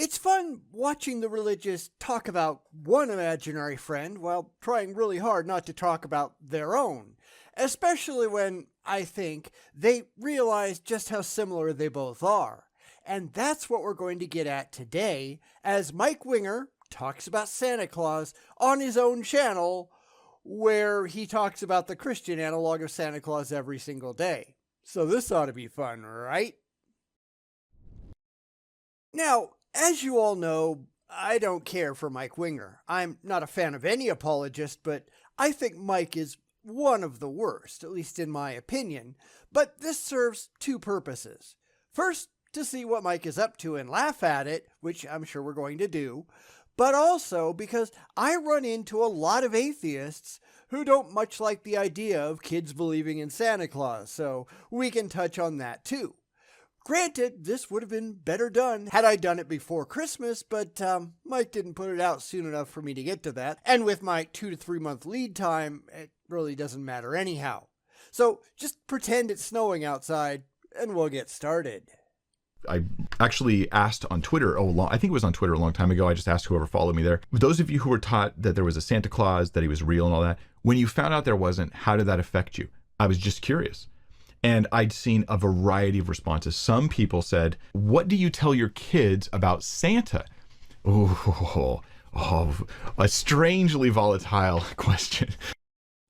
It's fun watching the religious talk about one imaginary friend while trying really hard not to talk about their own, especially when, I think, they realize just how similar they both are. And that's what we're going to get at today as Mike Winger talks about Santa Claus on his own channel, where he talks about the Christian analog of Santa Claus every single day. So this ought to be fun, right? Now, as you all know, I don't care for Mike Winger. I'm not a fan of any apologist, but I think Mike is one of the worst, at least in my opinion. But this serves two purposes. First, to see what Mike is up to and laugh at it, which I'm sure we're going to do, but also because I run into a lot of atheists who don't much like the idea of kids believing in Santa Claus, so we can touch on that too. Granted, this would have been better done had I done it before Christmas, but Mike didn't put it out soon enough for me to get to that. And with my 2 to 3 month lead time, it really doesn't matter anyhow. So just pretend it's snowing outside and we'll get started. I actually asked on Twitter, I think it was on Twitter a long time ago. I just asked whoever followed me there. Those of you who were taught that there was a Santa Claus, that he was real and all that, when you found out there wasn't, how did that affect you? I was just curious. And I'd seen a variety of responses. Some people said, what do you tell your kids about Santa? Oh, a strangely volatile question.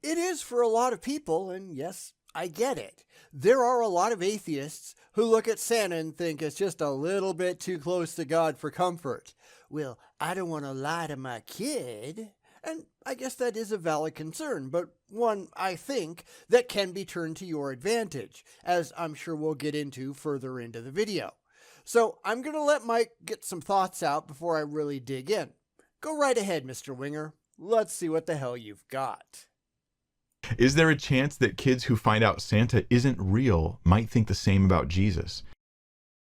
It is for a lot of people, and yes, I get it. There are a lot of atheists who look at Santa and think it's just a little bit too close to God for comfort. Well, I don't want to lie to my kid. And I guess that is a valid concern, but one, I think, that can be turned to your advantage, as I'm sure we'll get into further into the video. So I'm going to let Mike get some thoughts out before I really dig in. Go right ahead, Mr. Winger. Let's see what the hell you've got. Is there a chance that kids who find out Santa isn't real might think the same about Jesus?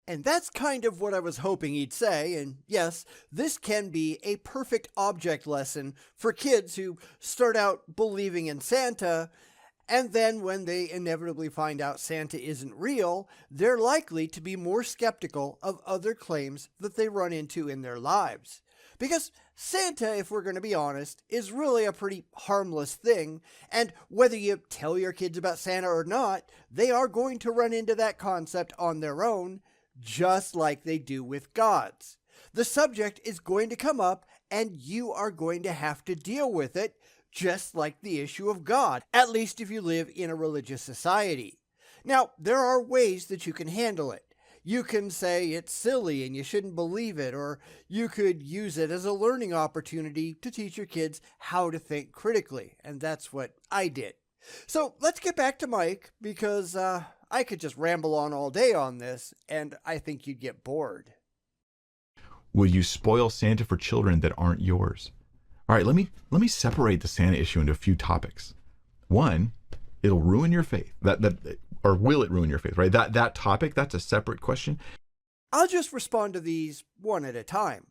And that's kind of what I was hoping he'd say, and yes, this can be a perfect object lesson for kids who start out believing in Santa, and then when they inevitably find out Santa isn't real, they're likely to be more skeptical of other claims that they run into in their lives. Because Santa, if we're going to be honest, is really a pretty harmless thing, and whether you tell your kids about Santa or not, they are going to run into that concept on their own, just like they do with gods. The subject is going to come up and you are going to have to deal with it, just like the issue of God, at least if you live in a religious society. Now, there are ways that you can handle it. You can say it's silly and you shouldn't believe it, or you could use it as a learning opportunity to teach your kids how to think critically, and that's what I did. So let's get back to Mike, because I could just ramble on all day on this, and I think you'd get bored. Will you spoil Santa for children that aren't yours? All right, let me separate the Santa issue into a few topics. One, it'll ruin your faith. Or will it ruin your faith, right? That topic, that's a separate question. I'll just respond to these one at a time.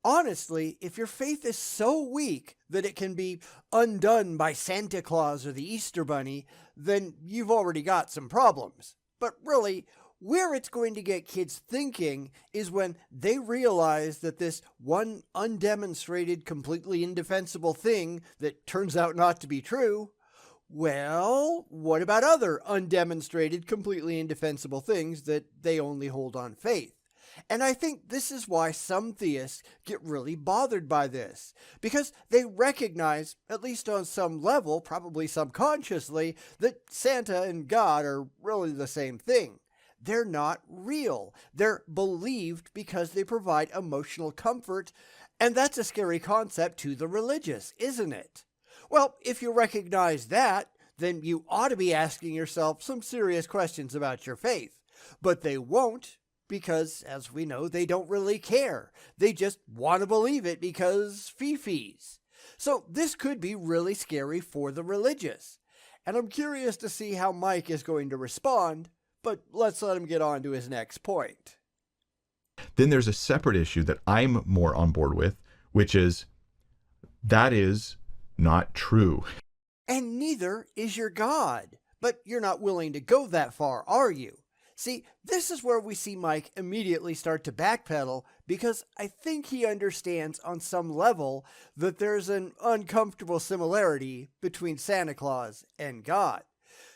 Honestly, if your faith is so weak that it can be undone by Santa Claus or the Easter Bunny, then you've already got some problems. But really, where it's going to get kids thinking is when they realize that this one undemonstrated, completely indefensible thing that turns out not to be true, well, what about other undemonstrated, completely indefensible things that they only hold on faith? And I think this is why some theists get really bothered by this, because they recognize, at least on some level, probably subconsciously, that Santa and God are really the same thing. They're not real. They're believed because they provide emotional comfort, and that's a scary concept to the religious, isn't it? Well, if you recognize that, then you ought to be asking yourself some serious questions about your faith. But they won't, because, as we know, they don't really care. They just want to believe it because fee-fees. So this could be really scary for the religious. And I'm curious to see how Mike is going to respond, but let's let him get on to his next point. Then there's a separate issue that I'm more on board with, which is, that is not true. And neither is your God. But you're not willing to go that far, are you? See, this is where we see Mike immediately start to backpedal because I think he understands on some level that there's an uncomfortable similarity between Santa Claus and God.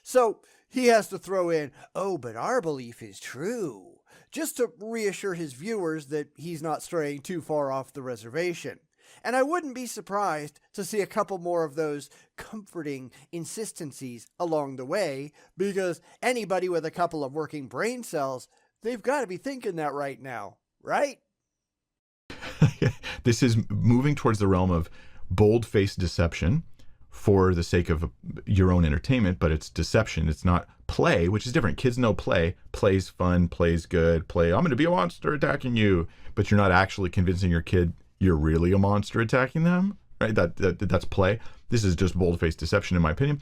So he has to throw in, oh, but our belief is true, just to reassure his viewers that he's not straying too far off the reservation. And I wouldn't be surprised to see a couple more of those comforting insistencies along the way, because anybody with a couple of working brain cells, they've got to be thinking that right now, right? This is moving towards the realm of bold-faced deception for the sake of your own entertainment, but it's deception. It's not play, which is different. Kids know play. Play's fun, play's good. Play, I'm going to be a monster attacking you, but you're not actually convincing your kid you're really a monster attacking them, right? That's play. This is just bold-faced deception, in my opinion.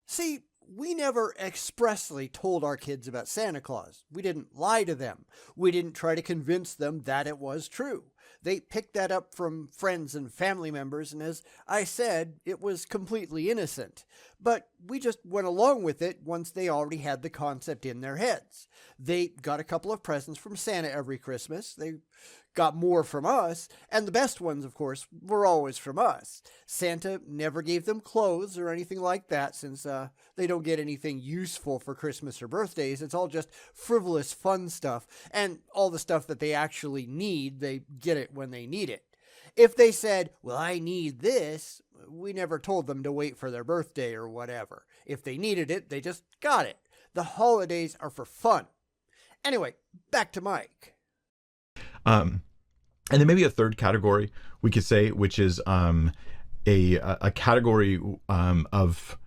See, we never expressly told our kids about Santa Claus. We didn't lie to them. We didn't try to convince them that it was true. They picked that up from friends and family members, and as I said, it was completely innocent. But we just went along with it once they already had the concept in their heads. They got a couple of presents from Santa every Christmas. They got more from us, and the best ones, of course, were always from us. Santa never gave them clothes or anything like that, since they don't get anything useful for Christmas or birthdays. It's all just frivolous, fun stuff, and all the stuff that they actually need, they get it when they need it. If they said, well, I need this, we never told them to wait for their birthday or whatever. If they needed it, they just got it. The holidays are for fun. Anyway, back to Mike. And then maybe a third category we could say, which is a category of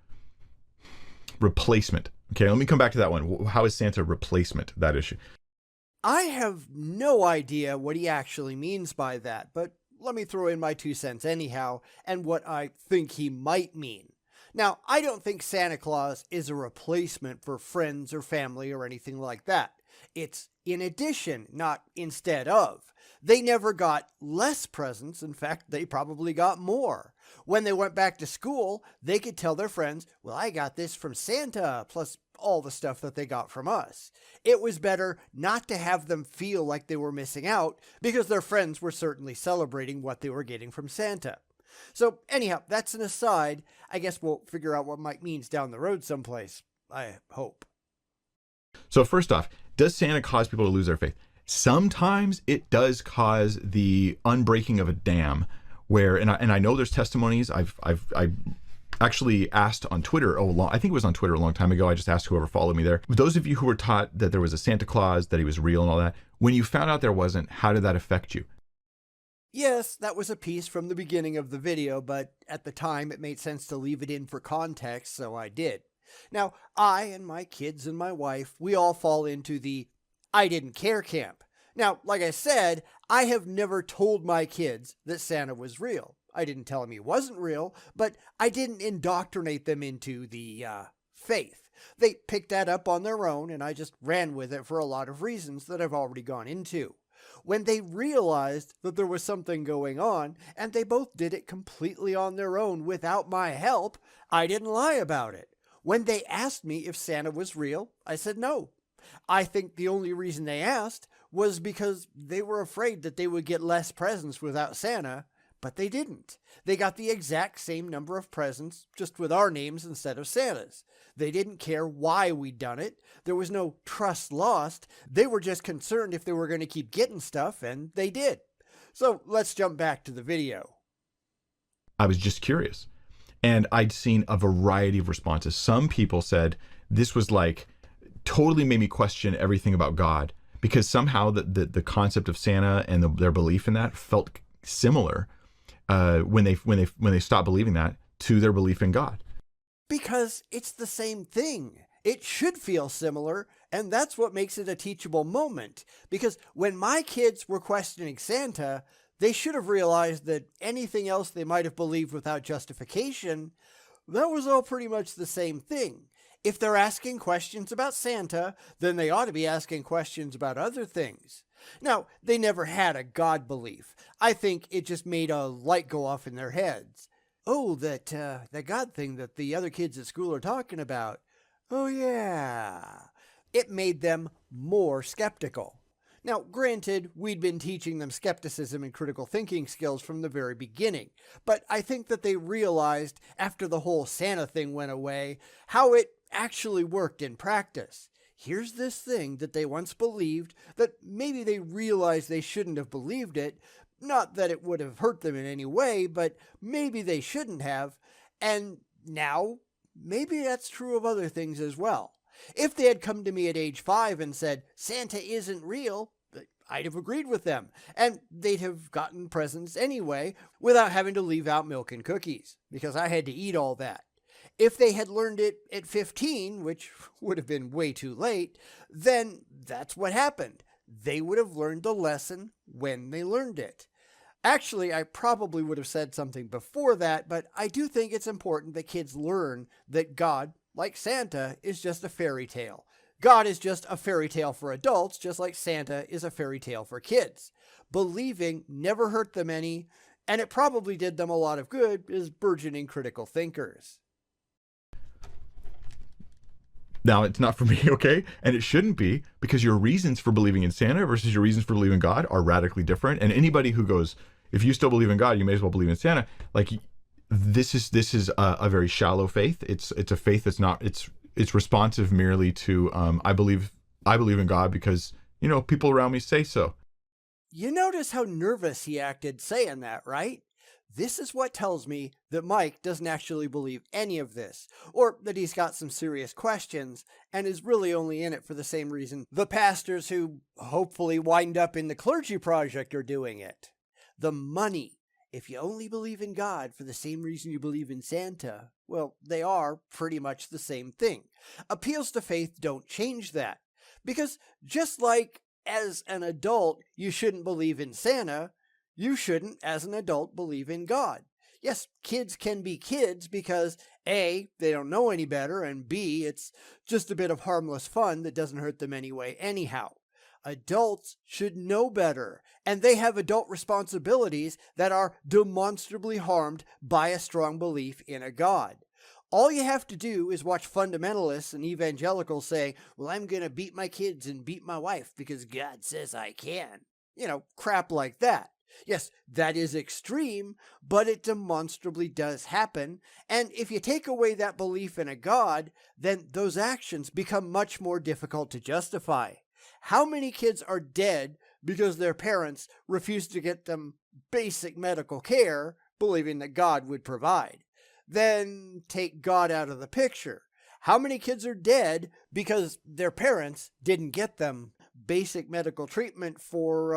replacement. Okay, let me come back to that one. How is Santa replacement, that issue? I have no idea what he actually means by that, but let me throw in my 2 cents anyhow, and what I think he might mean. Now, I don't think Santa Claus is a replacement for friends or family or anything like that. It's in addition, not instead of. They never got less presents. In fact, they probably got more. When they went back to school, they could tell their friends, well, I got this from Santa, plus all the stuff that they got from us. It was better not to have them feel like they were missing out, because their friends were certainly celebrating what they were getting from Santa. So anyhow, that's an aside. I guess we'll figure out what Mike means down the road someplace, I hope. So first off, does Santa cause people to lose their faith? Sometimes it does cause the unbreaking of a dam, where, and I know there's testimonies. I actually asked on Twitter, I think it was on Twitter a long time ago. I just asked whoever followed me there. Those of you who were taught that there was a Santa Claus, that he was real and all that, when you found out there wasn't, how did that affect you? Yes, that was a piece from the beginning of the video, but at the time it made sense to leave it in for context, so I did. Now, I and my kids and my wife, we all fall into the I didn't care camp. Now, like I said, I have never told my kids that Santa was real. I didn't tell them he wasn't real, but I didn't indoctrinate them into the faith. They picked that up on their own, and I just ran with it for a lot of reasons that I've already gone into. When they realized that there was something going on, and they both did it completely on their own without my help, I didn't lie about it. When they asked me if Santa was real, I said no. I think the only reason they asked was because they were afraid that they would get less presents without Santa, but they didn't. They got the exact same number of presents, just with our names instead of Santa's. They didn't care why we'd done it. There was no trust lost. They were just concerned if they were going to keep getting stuff, and they did. So let's jump back to the video. I was just curious. And I'd seen a variety of responses. Some people said this was like, totally made me question everything about God, because somehow the concept of Santa and their belief in that felt similar when they stopped believing that to their belief in God. Because it's the same thing. It should feel similar, and that's what makes it a teachable moment. Because when my kids were questioning Santa, they should have realized that anything else they might have believed without justification, that was all pretty much the same thing. If they're asking questions about Santa, then they ought to be asking questions about other things. Now, they never had a God belief. I think it just made a light go off in their heads. Oh, that God thing that the other kids at school are talking about. Oh, yeah. It made them more skeptical. Now, granted, we'd been teaching them skepticism and critical thinking skills from the very beginning, but I think that they realized after the whole Santa thing went away how it actually worked in practice. Here's this thing that they once believed that maybe they realized they shouldn't have believed it, not that it would have hurt them in any way, but maybe they shouldn't have, and now maybe that's true of other things as well. If they had come to me at age 5 and said, Santa isn't real, I'd have agreed with them, and they'd have gotten presents anyway without having to leave out milk and cookies, because I had to eat all that. If they had learned it at 15, which would have been way too late, then that's what happened. They would have learned the lesson when they learned it. Actually, I probably would have said something before that, but I do think it's important that kids learn that God, like Santa, is just a fairy tale. God is just a fairy tale for adults, just like Santa is a fairy tale for kids. Believing never hurt them any, and it probably did them a lot of good as burgeoning critical thinkers. Now, it's not for me, okay? And it shouldn't be, because your reasons for believing in Santa versus your reasons for believing in God are radically different. And anybody who goes, if you still believe in God, you may as well believe in Santa. Like, this is a very shallow faith. It's a faith that's not, it's responsive merely to I believe in God because, people around me say so. You notice how nervous he acted saying that, right? This is what tells me that Mike doesn't actually believe any of this, or that he's got some serious questions and is really only in it for the same reason the pastors who hopefully wind up in the clergy project are doing it. The money. If you only believe in God for the same reason you believe in Santa, well, they are pretty much the same thing. Appeals to faith don't change that. Because just like as an adult you shouldn't believe in Santa, you shouldn't, as an adult, believe in God. Yes, kids can be kids because A, they don't know any better, and B, it's just a bit of harmless fun that doesn't hurt them anyway anyhow. Adults should know better, and they have adult responsibilities that are demonstrably harmed by a strong belief in a God. All you have to do is watch fundamentalists and evangelicals say, well, I'm going to beat my kids and beat my wife because God says I can. Crap like that. Yes, that is extreme, but it demonstrably does happen. And if you take away that belief in a God, then those actions become much more difficult to justify. How many kids are dead because their parents refused to get them basic medical care, believing that God would provide? Then take God out of the picture. How many kids are dead because their parents didn't get them basic medical treatment for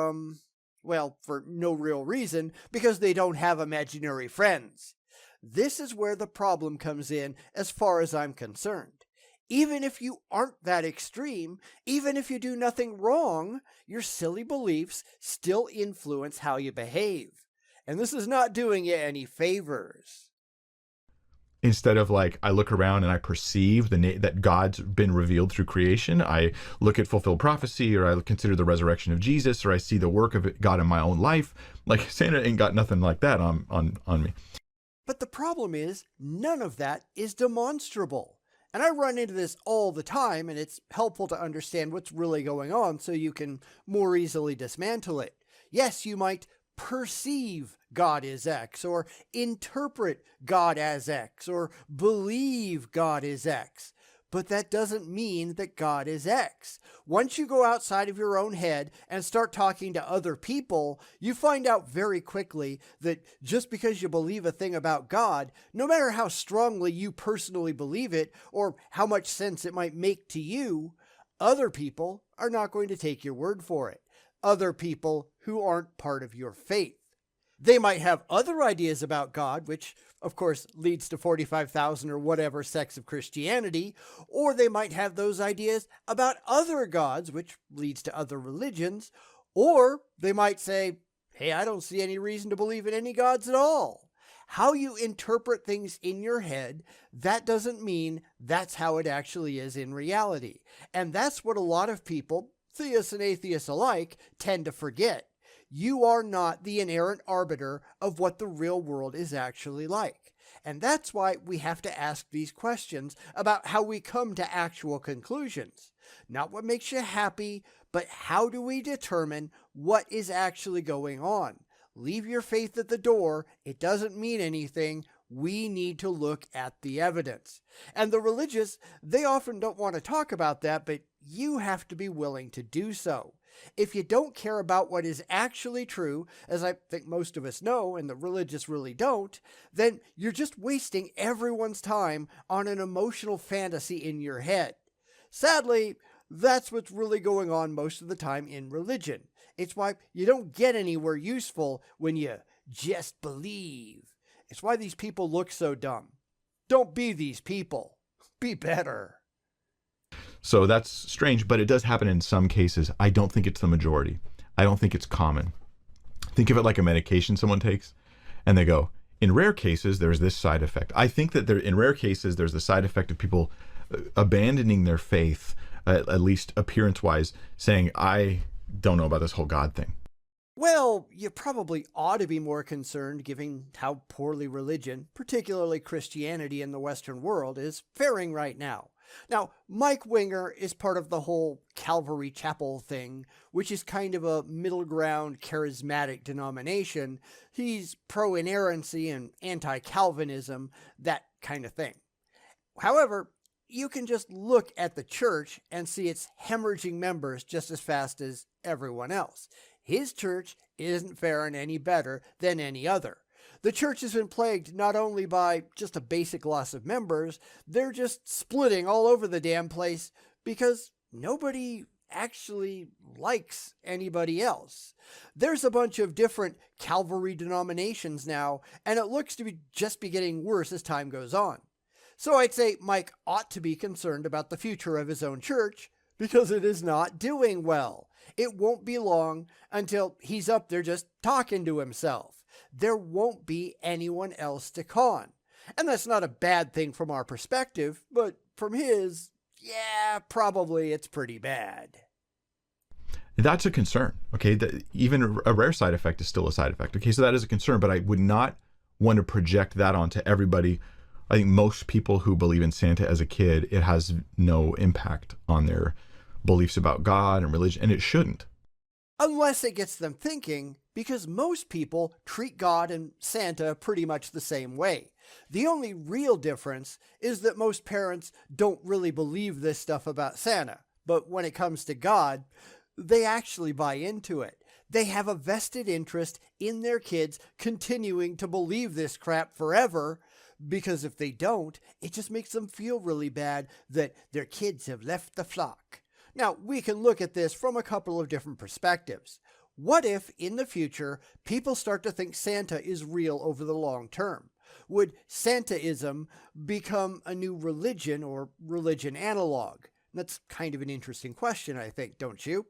no real reason, because they don't have imaginary friends? This is where the problem comes in as far as I'm concerned. Even if you aren't that extreme, even if you do nothing wrong, your silly beliefs still influence how you behave. And this is not doing you any favors. Instead of I look around and I perceive that God's been revealed through creation, I look at fulfilled prophecy, or I consider the resurrection of Jesus, or I see the work of God in my own life. Santa ain't got nothing like that on me. But the problem is, none of that is demonstrable. And I run into this all the time, and it's helpful to understand what's really going on so you can more easily dismantle it. Yes, you might perceive God is X, or interpret God as X, or believe God is X. But that doesn't mean that God is X. Once you go outside of your own head and start talking to other people, you find out very quickly that just because you believe a thing about God, no matter how strongly you personally believe it or how much sense it might make to you, other people are not going to take your word for it. Other people who aren't part of your faith. They might have other ideas about God, which of course leads to 45,000 or whatever sects of Christianity, or they might have those ideas about other gods, which leads to other religions, or they might say, hey, I don't see any reason to believe in any gods at all. How you interpret things in your head, that doesn't mean that's how it actually is in reality. And that's what a lot of people, theists and atheists alike, tend to forget. You are not the inerrant arbiter of what the real world is actually like. And that's why we have to ask these questions about how we come to actual conclusions. Not what makes you happy, but how do we determine what is actually going on? Leave your faith at the door. It doesn't mean anything. We need to look at the evidence. And the religious, they often don't want to talk about that, but you have to be willing to do so. If you don't care about what is actually true, as I think most of us know, and the religious really don't, then you're just wasting everyone's time on an emotional fantasy in your head. Sadly, that's what's really going on most of the time in religion. It's why you don't get anywhere useful when you just believe. It's why these people look so dumb. Don't be these people. Be better. So that's strange, but it does happen in some cases. I don't think it's the majority. I don't think it's common. Think of it like a medication someone takes, and they go, in rare cases, there's this side effect. I think that in rare cases, there's the side effect of people abandoning their faith, at least appearance-wise, saying, I don't know about this whole God thing. Well, you probably ought to be more concerned given how poorly religion, particularly Christianity in the Western world, is faring right now. Now, Mike Winger is part of the whole Calvary Chapel thing, which is kind of a middle ground charismatic denomination. He's pro-inerrancy and anti-Calvinism, that kind of thing. However, you can just look at the church and see it's hemorrhaging members just as fast as everyone else. His church isn't faring any better than any other. The church has been plagued not only by just a basic loss of members, they're just splitting all over the damn place because nobody actually likes anybody else. There's a bunch of different Calvary denominations now, and it looks to be just be getting worse as time goes on. So I'd say Mike ought to be concerned about the future of his own church because it is not doing well. It won't be long until he's up there just talking to himself. There won't be anyone else to con. And that's not a bad thing from our perspective, but from his, yeah, probably it's pretty bad. That's a concern, okay? Even a rare side effect is still a side effect, okay? So that is a concern, but I would not want to project that onto everybody. I think most people who believe in Santa as a kid, it has no impact on their beliefs about God and religion, and it shouldn't. Unless it gets them thinking, because most people treat God and Santa pretty much the same way. The only real difference is that most parents don't really believe this stuff about Santa, but when it comes to God, they actually buy into it. They have a vested interest in their kids continuing to believe this crap forever, because if they don't, it just makes them feel really bad that their kids have left the flock. Now, we can look at this from a couple of different perspectives. What if, in the future, people start to think Santa is real over the long term? Would Santaism become a new religion or religion analog? That's kind of an interesting question, I think, don't you?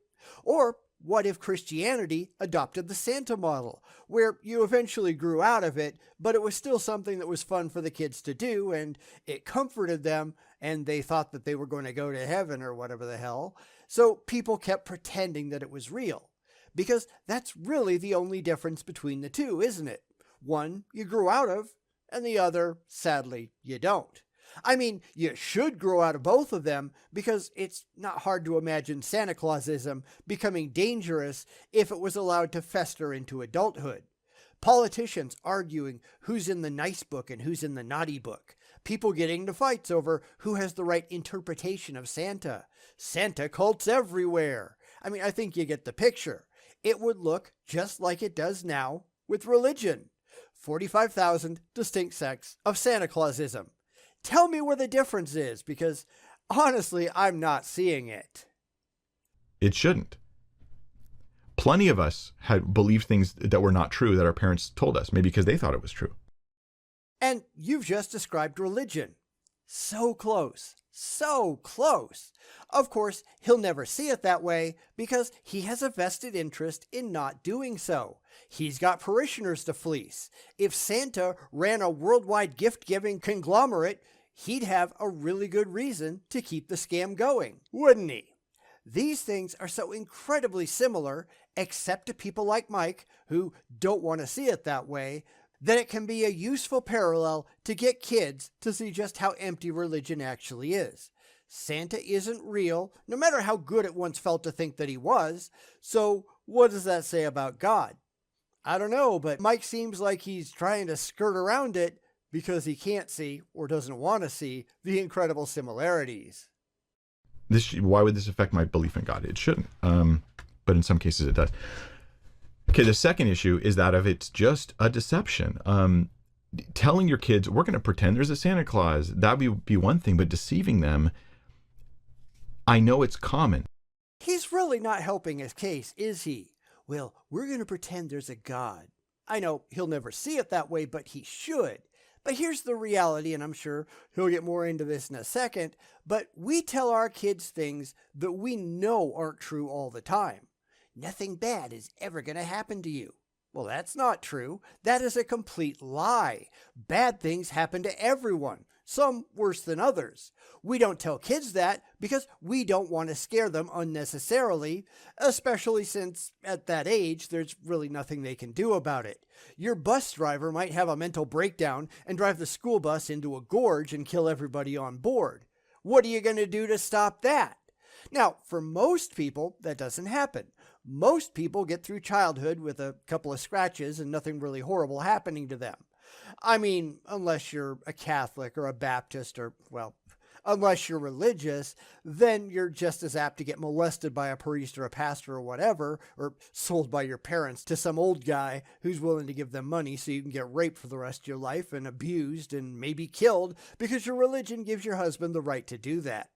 Or what if Christianity adopted the Santa model, where you eventually grew out of it, but it was still something that was fun for the kids to do, and it comforted them, and they thought that they were going to go to heaven or whatever the hell, so people kept pretending that it was real. Because that's really the only difference between the two, isn't it? One you grew out of, and the other, sadly, you don't. I mean, you should grow out of both of them because it's not hard to imagine Santa Clausism becoming dangerous if it was allowed to fester into adulthood. Politicians arguing who's in the nice book and who's in the naughty book. People getting into fights over who has the right interpretation of Santa. Santa cults everywhere. I mean, I think you get the picture. It would look just like it does now with religion. 45,000 distinct sects of Santa Clausism. Tell me where the difference is, because honestly, I'm not seeing it. It shouldn't. Plenty of us had believed things that were not true that our parents told us, maybe because they thought it was true. And you've just described religion. So close. So close. Of course, he'll never see it that way because he has a vested interest in not doing so. He's got parishioners to fleece. If Santa ran a worldwide gift-giving conglomerate, he'd have a really good reason to keep the scam going, wouldn't he? These things are so incredibly similar, except to people like Mike, who don't want to see it that way, that it can be a useful parallel to get kids to see just how empty religion actually is. Santa isn't real, no matter how good it once felt to think that he was. So what does that say about God? I don't know, but Mike seems like he's trying to skirt around it because he can't see or doesn't want to see the incredible similarities. Why would this affect my belief in God? It shouldn't. But in some cases it does. Okay, the second issue is that of it's just a deception. Telling your kids, we're going to pretend there's a Santa Claus, that would be one thing, but deceiving them, I know it's common. He's really not helping his case, is he? Well, we're going to pretend there's a God. I know he'll never see it that way, but he should. But here's the reality, and I'm sure he'll get more into this in a second, but we tell our kids things that we know aren't true all the time. Nothing bad is ever going to happen to you. Well, that's not true. That is a complete lie. Bad things happen to everyone, some worse than others. We don't tell kids that because we don't want to scare them unnecessarily, especially since at that age, there's really nothing they can do about it. Your bus driver might have a mental breakdown and drive the school bus into a gorge and kill everybody on board. What are you going to do to stop that? Now, for most people, that doesn't happen. Most people get through childhood with a couple of scratches and nothing really horrible happening to them. I mean, unless you're a Catholic or a Baptist or, well, unless you're religious, then you're just as apt to get molested by a priest or a pastor or whatever, or sold by your parents to some old guy who's willing to give them money so you can get raped for the rest of your life and abused and maybe killed because your religion gives your husband the right to do that.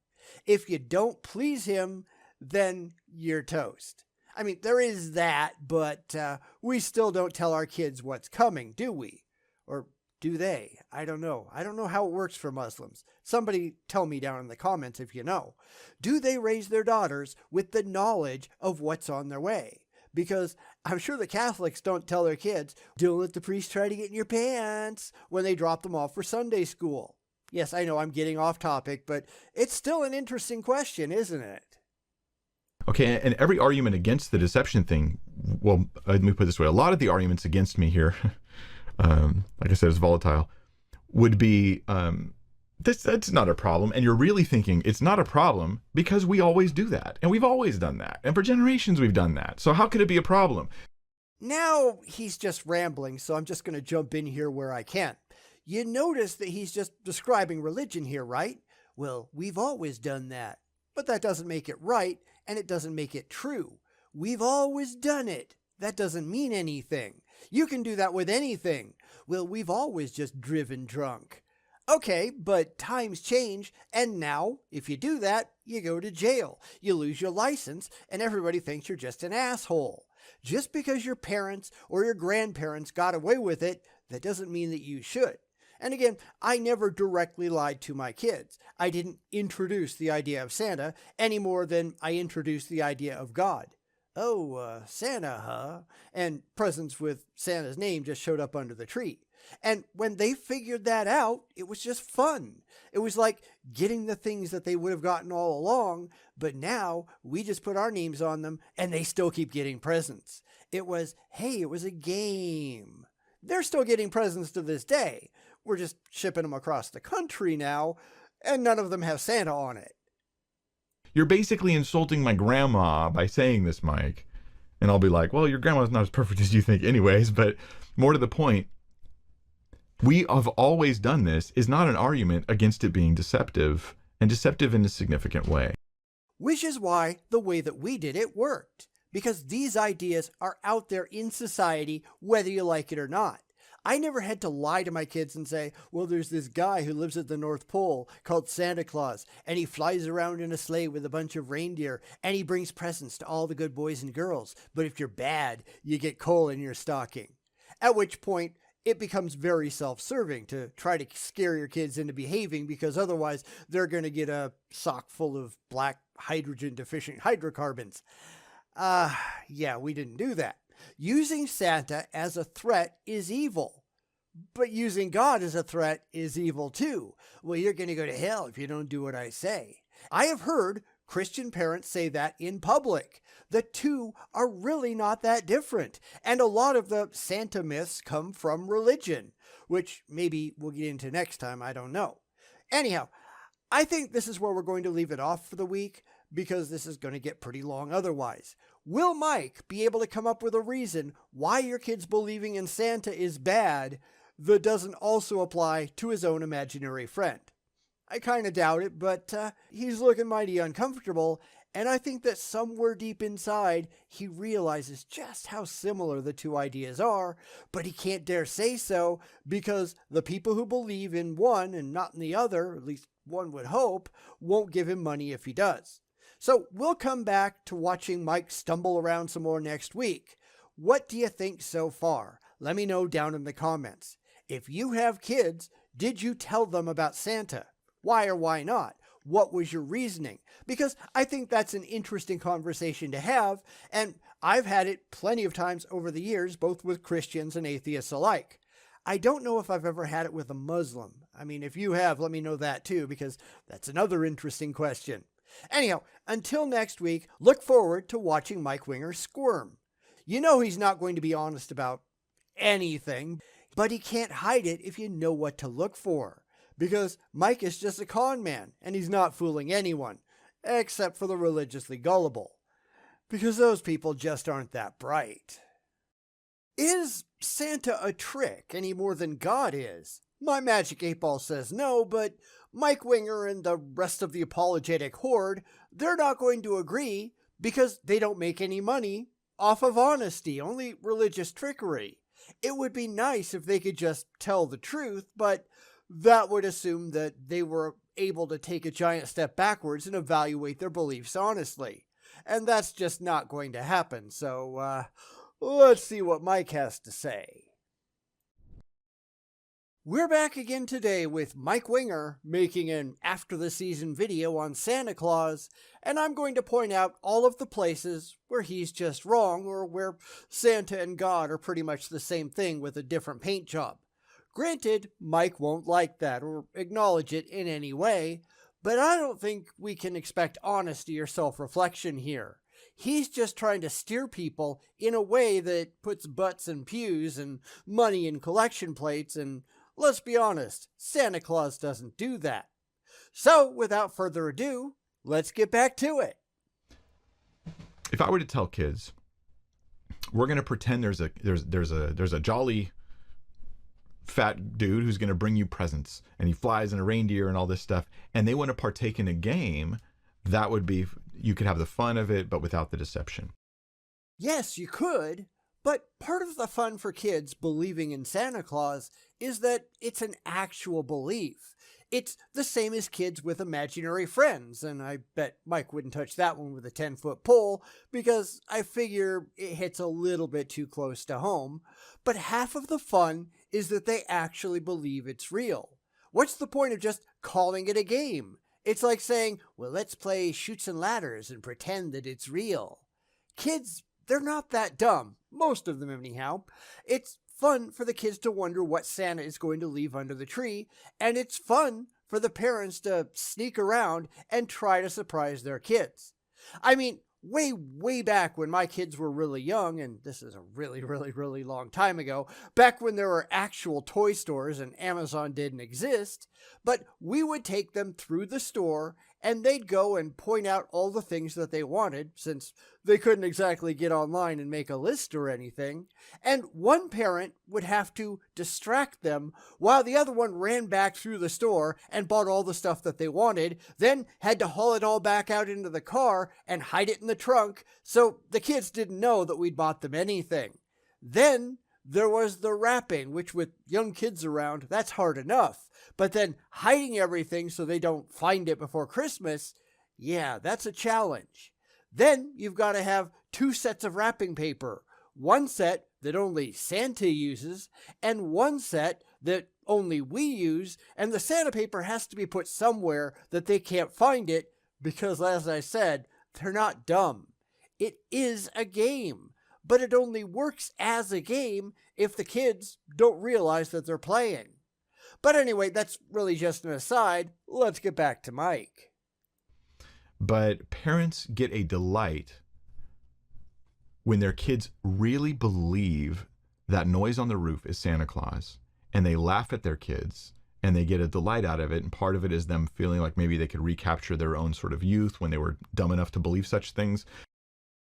If you don't please him, then you're toast. I mean, there is that, but we still don't tell our kids what's coming, do we? Or do they? I don't know. I don't know how it works for Muslims. Somebody tell me down in the comments if you know. Do they raise their daughters with the knowledge of what's on their way? Because I'm sure the Catholics don't tell their kids, don't let the priest try to get in your pants when they drop them off for Sunday school. Yes, I know I'm getting off topic, but it's still an interesting question, isn't it? Okay, and every argument against the deception thing, well, let me put it this way. A lot of the arguments against me here, like I said, it's volatile, would be, that's not a problem. And you're really thinking it's not a problem because we always do that. And we've always done that. And for generations we've done that. So how could it be a problem? Now he's just rambling, so I'm just going to jump in here where I can. You notice that he's just describing religion here, right? Well, we've always done that. But that doesn't make it right, and it doesn't make it true. We've always done it. That doesn't mean anything. You can do that with anything. Well, we've always just driven drunk. Okay, but times change, and now, if you do that, you go to jail. You lose your license, and everybody thinks you're just an asshole. Just because your parents or your grandparents got away with it, that doesn't mean that you should. And again, I never directly lied to my kids. I didn't introduce the idea of Santa any more than I introduced the idea of God. Oh, Santa, huh? And presents with Santa's name just showed up under the tree. And when they figured that out, it was just fun. It was like getting the things that they would have gotten all along, but now we just put our names on them and they still keep getting presents. It was a game. They're still getting presents to this day. We're just shipping them across the country now, and none of them have Santa on it. You're basically insulting my grandma by saying this, Mike. And I'll be like, well, your grandma's not as perfect as you think anyways, but more to the point, we have always done this is not an argument against it being deceptive, and deceptive in a significant way. Which is why the way that we did it worked, because these ideas are out there in society whether you like it or not. I never had to lie to my kids and say, well, there's this guy who lives at the North Pole called Santa Claus, and he flies around in a sleigh with a bunch of reindeer, and he brings presents to all the good boys and girls. But if you're bad, you get coal in your stocking. At which point, it becomes very self-serving to try to scare your kids into behaving, because otherwise they're going to get a sock full of black hydrogen-deficient hydrocarbons. Yeah, we didn't do that. Using Santa as a threat is evil, but using God as a threat is evil too. Well, you're going to go to hell if you don't do what I say. I have heard Christian parents say that in public. The two are really not that different, and a lot of the Santa myths come from religion, which maybe we'll get into next time, I don't know. Anyhow, I think this is where we're going to leave it off for the week because this is going to get pretty long otherwise. Will Mike be able to come up with a reason why your kid's believing in Santa is bad that doesn't also apply to his own imaginary friend? I kind of doubt it, but he's looking mighty uncomfortable, and I think that somewhere deep inside, he realizes just how similar the two ideas are, but he can't dare say so because the people who believe in one and not in the other, at least one would hope, won't give him money if he does. So we'll come back to watching Mike stumble around some more next week. What do you think so far? Let me know down in the comments. If you have kids, did you tell them about Santa? Why or why not? What was your reasoning? Because I think that's an interesting conversation to have, and I've had it plenty of times over the years, both with Christians and atheists alike. I don't know if I've ever had it with a Muslim. I mean, if you have, let me know that too, because that's another interesting question. Anyhow, until next week, look forward to watching Mike Winger squirm. You know he's not going to be honest about anything, but he can't hide it if you know what to look for. Because Mike is just a con man, and he's not fooling anyone, except for the religiously gullible. Because those people just aren't that bright. Is Santa a trick any more than God is? My magic 8-ball says no, but Mike Winger and the rest of the apologetic horde, they're not going to agree because they don't make any money off of honesty, only religious trickery. It would be nice if they could just tell the truth, but that would assume that they were able to take a giant step backwards and evaluate their beliefs honestly. And that's just not going to happen, so let's see what Mike has to say. We're back again today with Mike Winger making an after-the-season video on Santa Claus, and I'm going to point out all of the places where he's just wrong or where Santa and God are pretty much the same thing with a different paint job. Granted, Mike won't like that or acknowledge it in any way, but I don't think we can expect honesty or self-reflection here. He's just trying to steer people in a way that puts butts in pews and money in collection plates, and let's be honest, Santa Claus doesn't do that. So, without further ado, let's get back to it. If I were to tell kids, we're going to pretend there's a jolly fat dude who's going to bring you presents, and he flies in a reindeer and all this stuff, and they want to partake in a game, that would be, you could have the fun of it, but without the deception. Yes, you could, but part of the fun for kids believing in Santa Claus is that it's an actual belief. It's the same as kids with imaginary friends, and I bet Mike wouldn't touch that one with a 10-foot pole because I figure it hits a little bit too close to home. But half of the fun is that they actually believe it's real. What's the point of just calling it a game? It's like saying, well, let's play Chutes and Ladders and pretend that it's real. Kids, they're not that dumb. Most of them anyhow. It's fun for the kids to wonder what Santa is going to leave under the tree, and it's fun for the parents to sneak around and try to surprise their kids. I mean, way back when my kids were really young, and this is a really long time ago, back when there were actual toy stores and Amazon didn't exist, but we would take them through the store and they'd go and point out all the things that they wanted, since they couldn't exactly get online and make a list or anything, and one parent would have to distract them while the other one ran back through the store and bought all the stuff that they wanted, then had to haul it all back out into the car and hide it in the trunk so the kids didn't know that we'd bought them anything. Then there was the wrapping, which with young kids around, that's hard enough. But then hiding everything so they don't find it before Christmas, yeah, that's a challenge. Then you've got to have 2 sets of wrapping paper. One set that only Santa uses, and one set that only we use, and the Santa paper has to be put somewhere that they can't find it, because as I said, they're not dumb. It is a game, but it only works as a game if the kids don't realize that they're playing. But anyway, that's really just an aside. Let's get back to Mike. But parents get a delight when their kids really believe that noise on the roof is Santa Claus, and they laugh at their kids and they get a delight out of it. And part of it is them feeling like maybe they could recapture their own sort of youth when they were dumb enough to believe such things.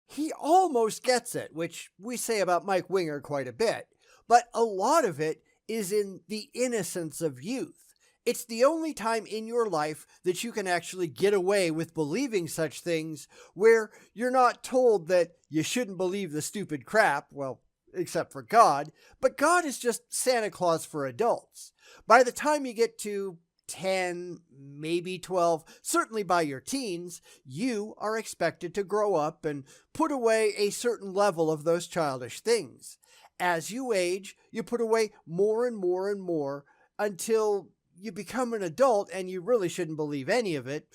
He almost gets it, which we say about Mike Winger quite a bit, but a lot of it is in the innocence of youth. It's the only time in your life that you can actually get away with believing such things, where you're not told that you shouldn't believe the stupid crap, well, except for God, but God is just Santa Claus for adults. By the time you get to 10, maybe 12, certainly by your teens, you are expected to grow up and put away a certain level of those childish things. As you age, you put away more and more and more until you become an adult and you really shouldn't believe any of it,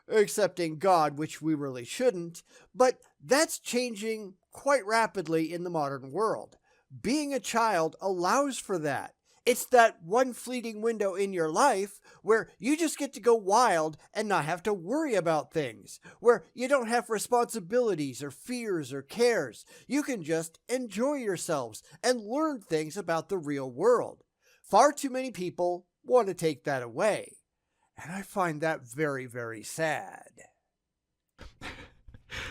except in God, which we really shouldn't. But that's changing quite rapidly in the modern world. Being a child allows for that. It's that one fleeting window in your life where you just get to go wild and not have to worry about things, where you don't have responsibilities or fears or cares. You can just enjoy yourselves and learn things about the real world. Far too many people want to take that away, and I find that very, very sad.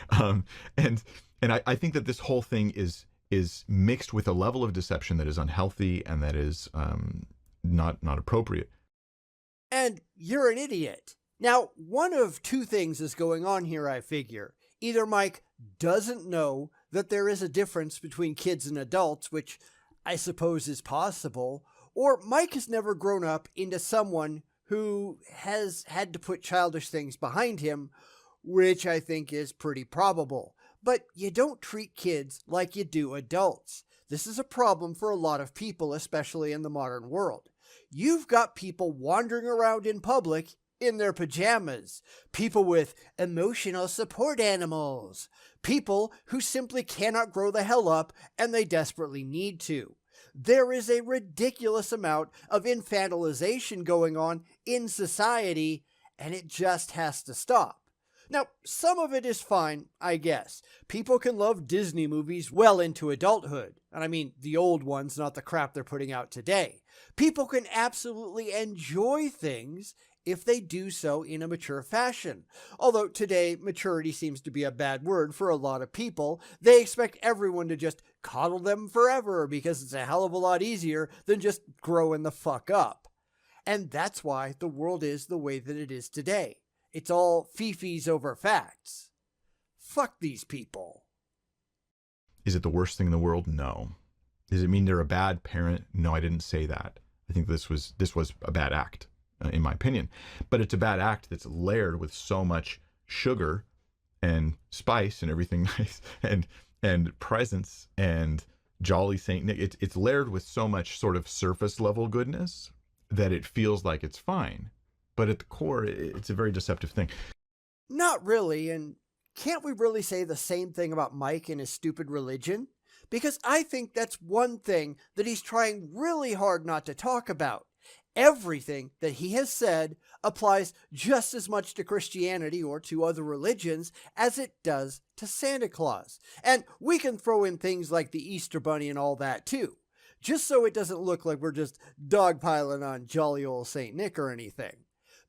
And I think that this whole thing is mixed with a level of deception that is unhealthy and that is not appropriate. And you're an idiot. Now, one of two things is going on here, I figure. Either Mike doesn't know that there is a difference between kids and adults, which I suppose is possible, or Mike has never grown up into someone who has had to put childish things behind him, which I think is pretty probable. But you don't treat kids like you do adults. This is a problem for a lot of people, especially in the modern world. You've got people wandering around in public in their pajamas, people with emotional support animals, people who simply cannot grow the hell up and they desperately need to. There is a ridiculous amount of infantilization going on in society, and it just has to stop. Now, some of it is fine, I guess. People can love Disney movies well into adulthood. And I mean the old ones, not the crap they're putting out today. People can absolutely enjoy things if they do so in a mature fashion. Although today, maturity seems to be a bad word for a lot of people. They expect everyone to just coddle them forever because it's a hell of a lot easier than just growing the fuck up. And that's why the world is the way that it is today. It's all fifis over facts. Fuck these people. Is it the worst thing in the world? No. Does it mean they're a bad parent? No, I didn't say that. I think this was a bad act, in my opinion. But it's a bad act that's layered with so much sugar and spice and everything nice and presents and jolly Saint Nick. It's layered with so much sort of surface level goodness that it feels like it's fine. But at the core, it's a very deceptive thing. Not really, and can't we really say the same thing about Mike and his stupid religion? Because I think that's one thing that he's trying really hard not to talk about. Everything that he has said applies just as much to Christianity or to other religions as it does to Santa Claus. And we can throw in things like the Easter Bunny and all that too, just so it doesn't look like we're just dogpiling on jolly old Saint Nick or anything.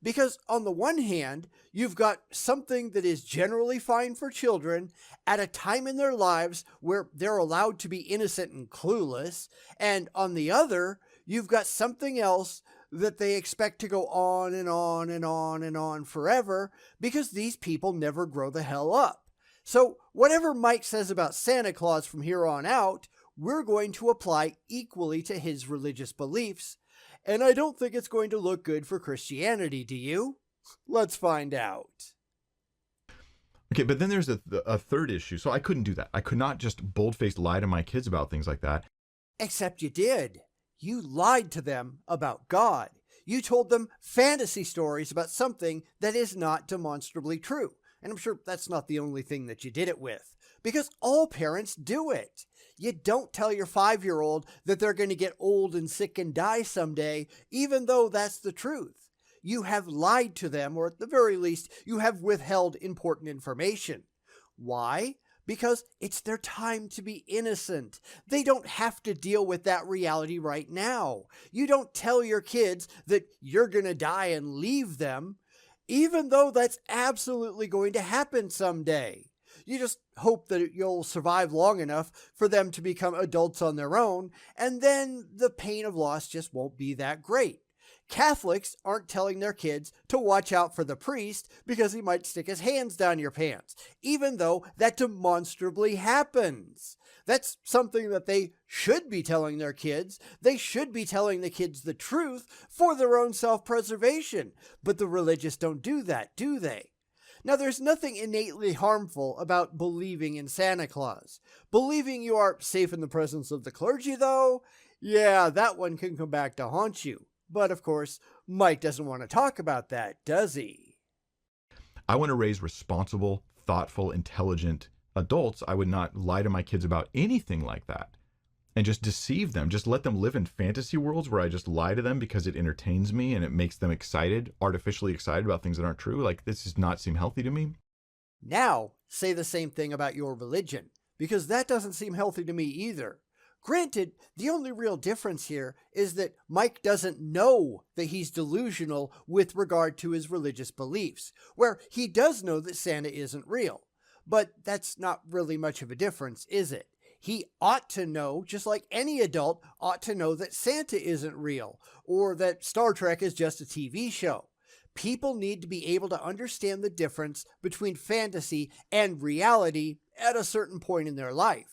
Because on the one hand, you've got something that is generally fine for children at a time in their lives where they're allowed to be innocent and clueless, and on the other, you've got something else that they expect to go on and on and on and on forever because these people never grow the hell up. So whatever Mike says about Santa Claus from here on out, we're going to apply equally to his religious beliefs. And I don't think it's going to look good for Christianity, do you? Let's find out. Okay, but then there's a third issue. So I couldn't do that. I could not just bold-faced lie to my kids about things like that. Except you did. You lied to them about God. You told them fantasy stories about something that is not demonstrably true. And I'm sure that's not the only thing that you did it with, because all parents do it. You don't tell your 5-year-old that they're going to get old and sick and die someday, even though that's the truth. You have lied to them, or at the very least, you have withheld important information. Why? because it's their time to be innocent. They don't have to deal with that reality right now. You don't tell your kids that you're going to die and leave them, even though that's absolutely going to happen someday. You just hope that you'll survive long enough for them to become adults on their own, and then the pain of loss just won't be that great. Catholics aren't telling their kids to watch out for the priest because he might stick his hands down your pants, even though that demonstrably happens. That's something that they should be telling their kids. They should be telling the kids the truth for their own self-preservation, but the religious don't do that, do they? Now, there's nothing innately harmful about believing in Santa Claus. Believing you are safe in the presence of the clergy, though, yeah, that one can come back to haunt you. But, of course, Mike doesn't want to talk about that, does he? I want to raise responsible, thoughtful, intelligent adults. I would not lie to my kids about anything like that and just deceive them. Just let them live in fantasy worlds where I just lie to them because it entertains me and it makes them excited, artificially excited about things that aren't true. Like, this does not seem healthy to me. Now, say the same thing about your religion, because that doesn't seem healthy to me either. Granted, the only real difference here is that Mike doesn't know that he's delusional with regard to his religious beliefs, where he does know that Santa isn't real. But that's not really much of a difference, is it? He ought to know, just like any adult ought to know, that Santa isn't real, or that Star Trek is just a TV show. People need to be able to understand the difference between fantasy and reality at a certain point in their life.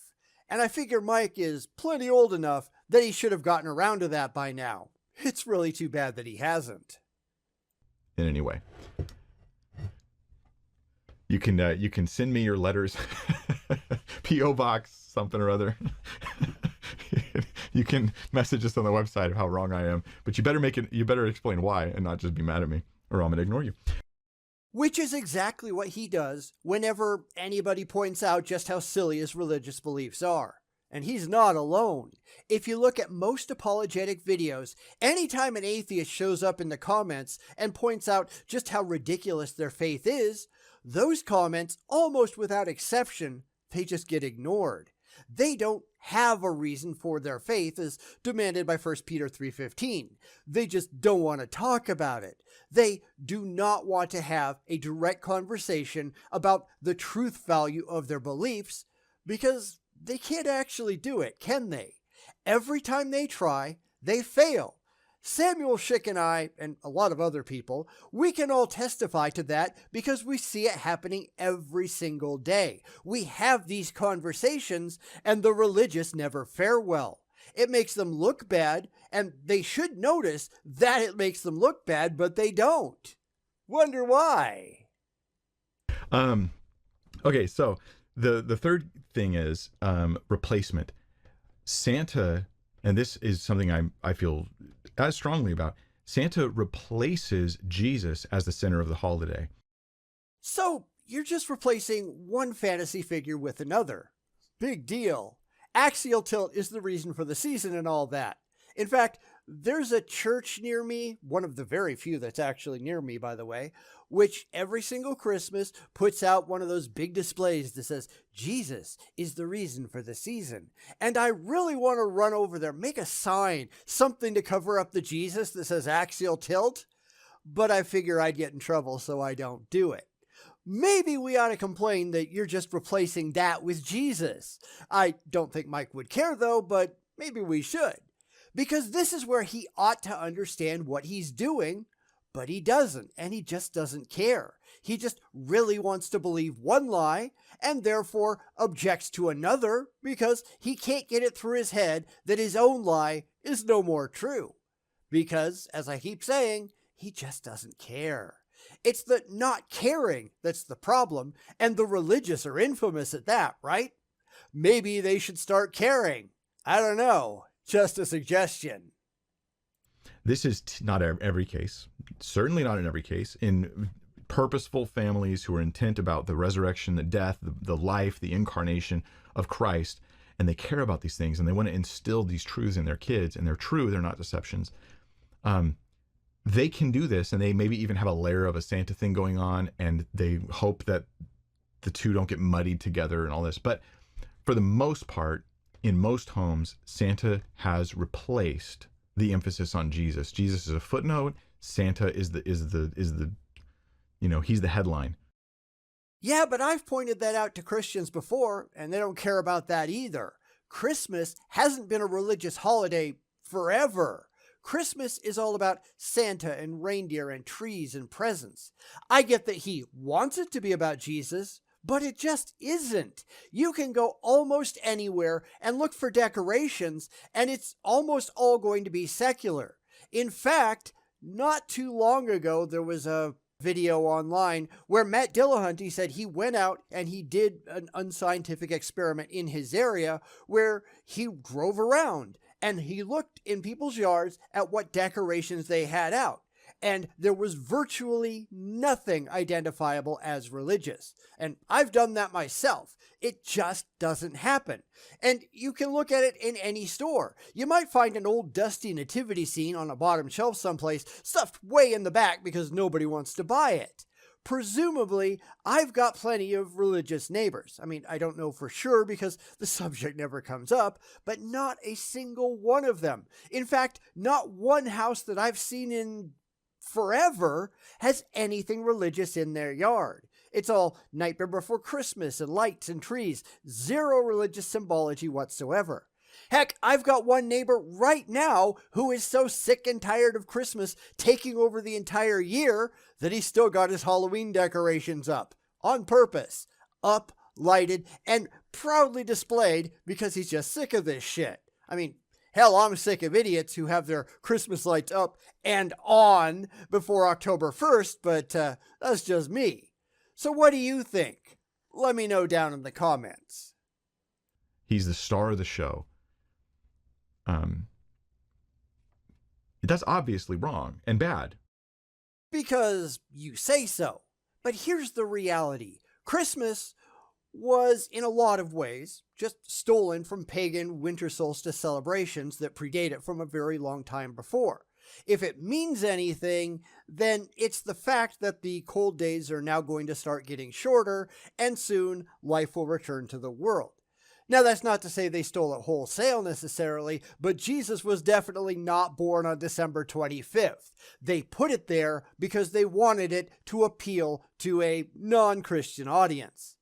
And I figure Mike is plenty old enough that he should have gotten around to that by now. It's really too bad that he hasn't. In any way, you can send me your letters, P.O. Box something or other. You can message us on the website of how wrong I am, but you better explain why and not just be mad at me, or I'm gonna ignore you. Which is exactly what he does whenever anybody points out just how silly his religious beliefs are. And he's not alone. If you look at most apologetic videos, anytime an atheist shows up in the comments and points out just how ridiculous their faith is, those comments, almost without exception, they just get ignored. They don't have a reason for their faith as demanded by 1 Peter 3:15. They just don't want to talk about it. They do not want to have a direct conversation about the truth value of their beliefs because they can't actually do it, can they? Every time they try, they fail. Samuel Schick and I, and a lot of other people, we can all testify to that because we see it happening every single day. We have these conversations, and the religious never fare well. It makes them look bad, and they should notice that it makes them look bad, but they don't. Wonder why? Okay, so the third thing is replacement. Santa, and this is something I feel as strongly about, Santa replaces Jesus as the center of the holiday. So you're just replacing one fantasy figure with another. Big deal. Axial tilt is the reason for the season and all that. In fact, there's a church near me, one of the very few that's actually near me, by the way, which every single Christmas puts out one of those big displays that says, Jesus is the reason for the season. And I really want to run over there, make a sign, something to cover up the Jesus that says axial tilt, but I figure I'd get in trouble, so I don't do it. Maybe we ought to complain that you're just replacing that with Jesus. I don't think Mike would care, though, but maybe we should. Because this is where he ought to understand what he's doing, but he doesn't, and he just doesn't care. He just really wants to believe one lie, and therefore objects to another, because he can't get it through his head that his own lie is no more true. Because, as I keep saying, he just doesn't care. It's the not caring that's the problem, and the religious are infamous at that, right? Maybe they should start caring. I don't know. Just a suggestion. This is not every case, certainly not in every case. In purposeful families who are intent about the resurrection, the death, the life, the incarnation of Christ, and they care about these things and they want to instill these truths in their kids, and they're true, they're not deceptions. They can do this, and they maybe even have a layer of a Santa thing going on, and they hope that the two don't get muddied together and all this. But for the most part, in most homes, Santa has replaced the emphasis on Jesus. Jesus is a footnote. Santa is the he's the headline. Yeah, but I've pointed that out to Christians before, and they don't care about that either. Christmas hasn't been a religious holiday forever. Christmas is all about Santa and reindeer and trees and presents. I get that he wants it to be about Jesus, but it just isn't. You can go almost anywhere and look for decorations, and it's almost all going to be secular. In fact, not too long ago, there was a video online where Matt Dillahunty said he went out and he did an unscientific experiment in his area where he drove around and he looked in people's yards at what decorations they had out. And there was virtually nothing identifiable as religious. And I've done that myself. It just doesn't happen. And you can look at it in any store. You might find an old dusty nativity scene on a bottom shelf someplace, stuffed way in the back because nobody wants to buy it. Presumably, I've got plenty of religious neighbors. I mean, I don't know for sure because the subject never comes up, but not a single one of them. In fact, not one house that I've seen in forever has anything religious in their yard. It's all Nightmare Before Christmas and lights and trees, zero religious symbology whatsoever. Heck, I've got one neighbor right now who is so sick and tired of Christmas taking over the entire year that he's still got his Halloween decorations up, on purpose, up, lighted, and proudly displayed because he's just sick of this shit. I mean, hell, I'm sick of idiots who have their Christmas lights up and on before October 1st, but that's just me. So what do you think? Let me know down in the comments. He's the star of the show. That's obviously wrong and bad. Because you say so. But here's the reality. Christmas was, in a lot of ways, just stolen from pagan winter solstice celebrations that predate it from a very long time before. If it means anything, then it's the fact that the cold days are now going to start getting shorter, and soon life will return to the world. Now, that's not to say they stole it wholesale necessarily, but Jesus was definitely not born on December 25th. They put it there because they wanted it to appeal to a non-Christian audience.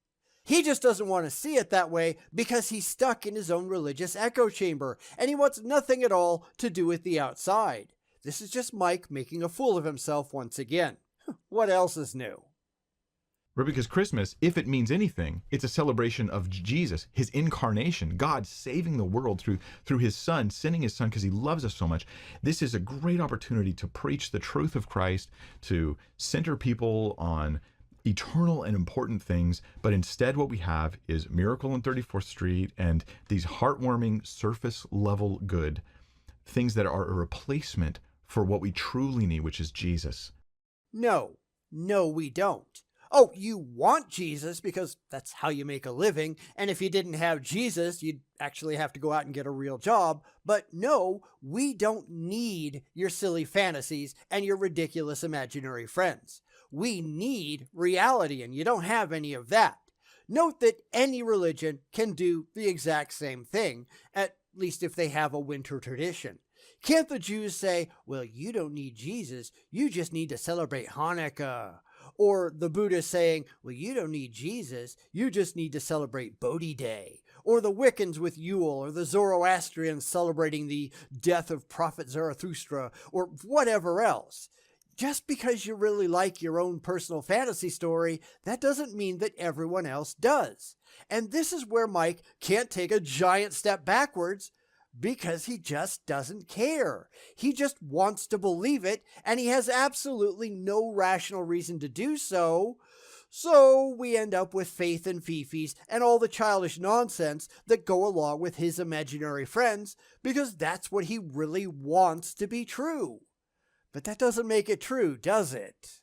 He just doesn't want to see it that way because he's stuck in his own religious echo chamber, and he wants nothing at all to do with the outside. This is just Mike making a fool of himself once again. What else is new? Right, because Christmas, if it means anything, it's a celebration of Jesus, his incarnation, God saving the world through his son, sending his son because he loves us so much. This is a great opportunity to preach the truth of Christ, to center people on eternal and important things. But instead what we have is Miracle on 34th Street and these heartwarming surface level good, things that are a replacement for what we truly need, which is Jesus. No, we don't. Oh, you want Jesus because that's how you make a living, and if you didn't have Jesus, you'd actually have to go out and get a real job. But no, we don't need your silly fantasies and your ridiculous imaginary friends. We need reality, and you don't have any of that. Note that any religion can do the exact same thing, at least if they have a winter tradition. Can't the Jews say, well, you don't need Jesus, you just need to celebrate Hanukkah? Or the Buddhists saying, well, you don't need Jesus, you just need to celebrate Bodhi Day. Or the Wiccans with Yule, or the Zoroastrians celebrating the death of Prophet Zarathustra, or whatever else. Just because you really like your own personal fantasy story, that doesn't mean that everyone else does. And this is where Mike can't take a giant step backwards, because he just doesn't care. He just wants to believe it, and he has absolutely no rational reason to do so. So we end up with faith and fifis and all the childish nonsense that go along with his imaginary friends, because that's what he really wants to be true. But that doesn't make it true, does it?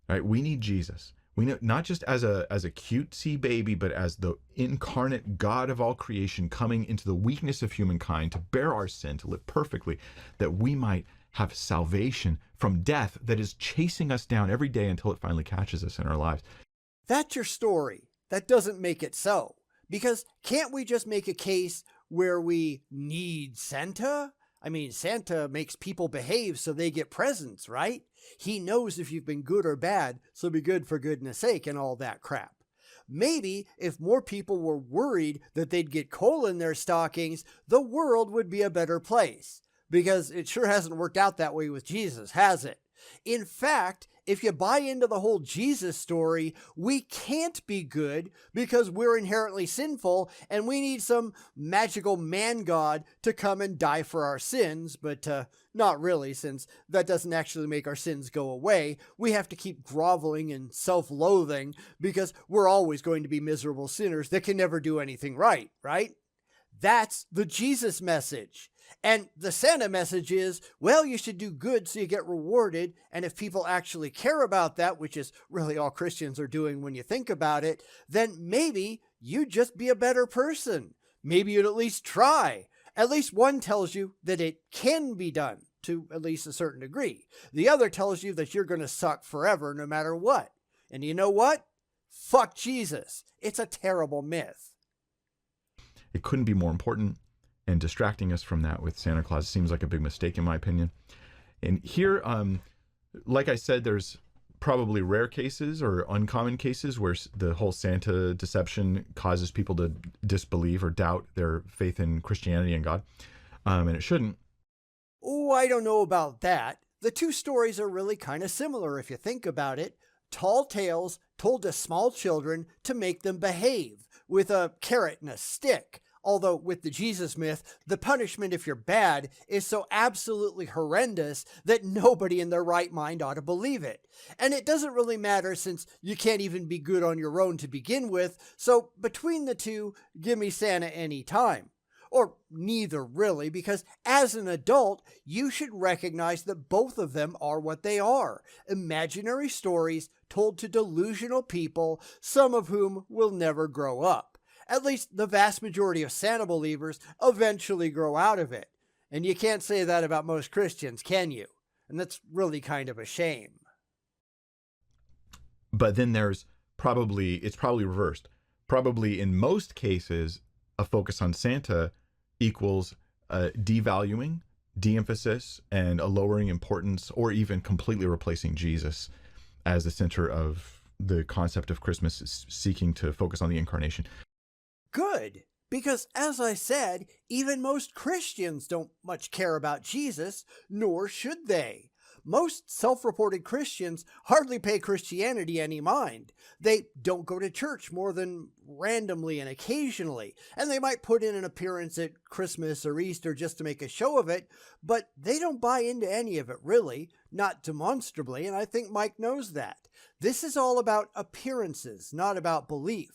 Right? We need Jesus. We know not just as a cutesy baby, but as the incarnate God of all creation coming into the weakness of humankind to bear our sin, to live perfectly, that we might have salvation from death that is chasing us down every day until it finally catches us in our lives. That's your story. That doesn't make it so. Because can't we just make a case where we need Santa? I mean, Santa makes people behave so they get presents, right? He knows if you've been good or bad, so be good for goodness sake and all that crap. Maybe if more people were worried that they'd get coal in their stockings, the world would be a better place. Because it sure hasn't worked out that way with Jesus, has it? In fact, if you buy into the whole Jesus story, we can't be good because we're inherently sinful and we need some magical man god to come and die for our sins, but not really, since that doesn't actually make our sins go away. We have to keep groveling and self-loathing because we're always going to be miserable sinners that can never do anything right, right? That's the Jesus message. And the Santa message is, well, you should do good so you get rewarded. And if people actually care about that, which is really all Christians are doing when you think about it, then maybe you'd just be a better person. Maybe you'd at least try. At least one tells you that it can be done to at least a certain degree. The other tells you that you're going to suck forever no matter what. And you know what? Fuck Jesus. It's a terrible myth. It couldn't be more important. And distracting us from that with Santa Claus seems like a big mistake, in my opinion. And here, like I said, there's probably rare cases or uncommon cases where the whole Santa deception causes people to disbelieve or doubt their faith in Christianity and God, and it shouldn't. Oh, I don't know about that. The two stories are really kind of similar if you think about it. Tall tales told to small children to make them behave with a carrot and a stick. Although with the Jesus myth, the punishment if you're bad is so absolutely horrendous that nobody in their right mind ought to believe it. And it doesn't really matter since you can't even be good on your own to begin with, so between the two, give me Santa any time. Or neither really, because as an adult, you should recognize that both of them are what they are. Imaginary stories told to delusional people, some of whom will never grow up. At least the vast majority of Santa believers eventually grow out of it. And you can't say that about most Christians, can you? And that's really kind of a shame. But then it's probably reversed. Probably in most cases, a focus on Santa equals devaluing, de-emphasis, and a lowering importance, or even completely replacing Jesus as the center of the concept of Christmas, seeking to focus on the incarnation. Good, because as I said, even most Christians don't much care about Jesus, nor should they. Most self-reported Christians hardly pay Christianity any mind. They don't go to church more than randomly and occasionally, and they might put in an appearance at Christmas or Easter just to make a show of it, but they don't buy into any of it really, not demonstrably, and I think Mike knows that. This is all about appearances, not about belief.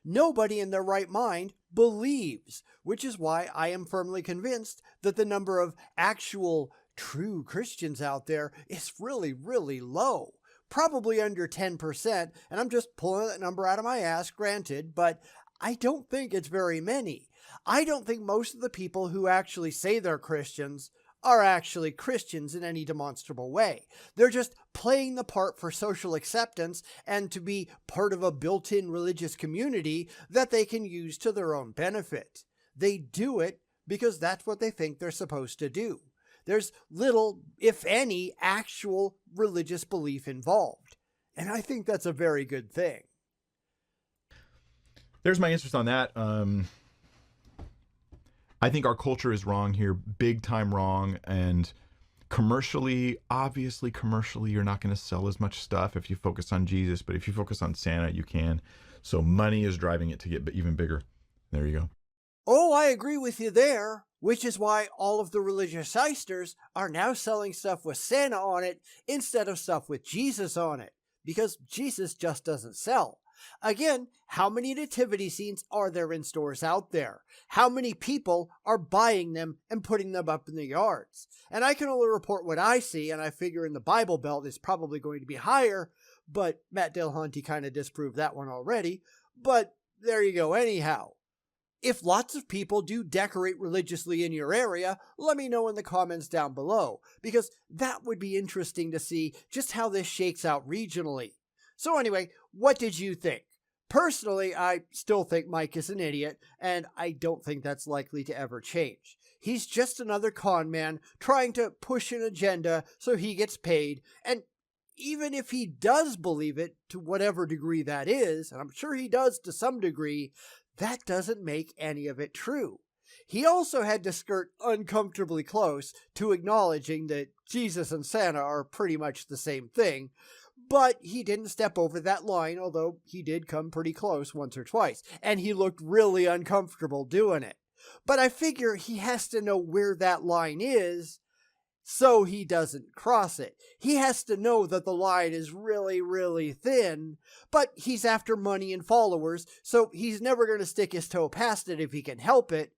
Nobody in their right mind believes, which is why I am firmly convinced that the number of actual true Christians out there is really, really low. Probably under 10%, and I'm just pulling that number out of my ass, granted, but I don't think it's very many. I don't think most of the people who actually say they're Christians are actually Christians in any demonstrable way. They're just playing the part for social acceptance and to be part of a built-in religious community that they can use to their own benefit. They do it because that's what they think they're supposed to do. There's little, if any, actual religious belief involved. And I think that's a very good thing. There's my interest on that. I think our culture is wrong here, big time wrong. And obviously commercially, you're not going to sell as much stuff if you focus on Jesus. But if you focus on Santa, you can. So money is driving it to get even bigger. There you go. Oh, I agree with you there, which is why all of the religious shysters are now selling stuff with Santa on it instead of stuff with Jesus on it, because Jesus just doesn't sell. Again, how many nativity scenes are there in stores out there? How many people are buying them and putting them up in the yards? And I can only report what I see, and I figure in the Bible Belt is probably going to be higher, but Matt Dillahunty kind of disproved that one already. But there you go anyhow. If lots of people do decorate religiously in your area, let me know in the comments down below, because that would be interesting to see just how this shakes out regionally. So anyway, What did you think? Personally, I still think Mike is an idiot, and I don't think that's likely to ever change. He's just another con man trying to push an agenda so he gets paid, and even if he does believe it, to whatever degree that is, and I'm sure he does to some degree, that doesn't make any of it true. He also had to skirt uncomfortably close to acknowledging that Jesus and Santa are pretty much the same thing, but he didn't step over that line, although he did come pretty close once or twice, and he looked really uncomfortable doing it. But I figure he has to know where that line is so he doesn't cross it. He has to know that the line is really, really thin, but he's after money and followers, so he's never going to stick his toe past it if he can help it.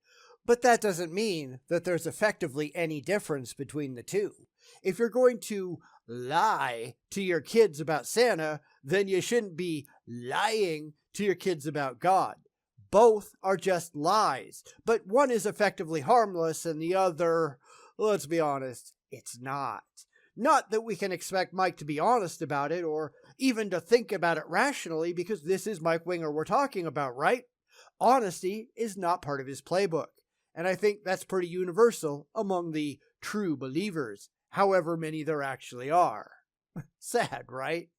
But that doesn't mean that there's effectively any difference between the two. If you're going to lie to your kids about Santa, then you shouldn't be lying to your kids about God. Both are just lies, but one is effectively harmless and the other, let's be honest, it's not. Not that we can expect Mike to be honest about it or even to think about it rationally, because this is Mike Winger we're talking about, right? Honesty is not part of his playbook. And I think that's pretty universal among the true believers, however many there actually are. Sad, right?